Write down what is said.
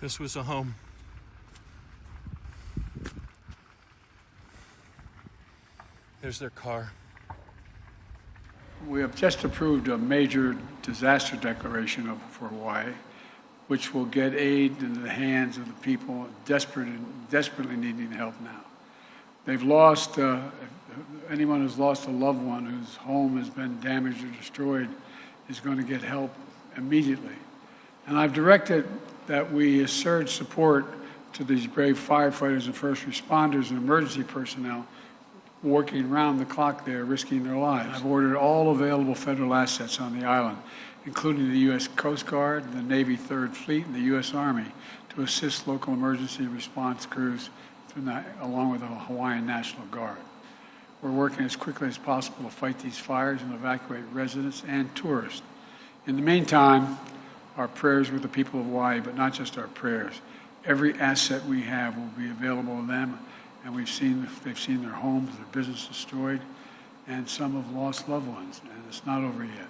This was a home. There's their car. We have just approved a major disaster declaration for Hawaii, which will get aid into the hands of the people desperately needing help now. They've lost, anyone who's lost a loved one whose home has been damaged or destroyed is going to get help immediately. And I've directed that we surge support to these brave firefighters and first responders and emergency personnel working around the clock there, risking their lives. I've ordered all available federal assets on the island, including the U.S. Coast Guard, the Navy 3rd Fleet, and the U.S. Army to assist local emergency response crews along with the Hawaiian National Guard. We're working as quickly as possible to fight these fires and evacuate residents and tourists. In the meantime, our prayers with the people of Hawaii, but not just our prayers. Every asset we have will be available to them, and they've seen their homes, their business destroyed, and some have lost loved ones, and it's not over yet.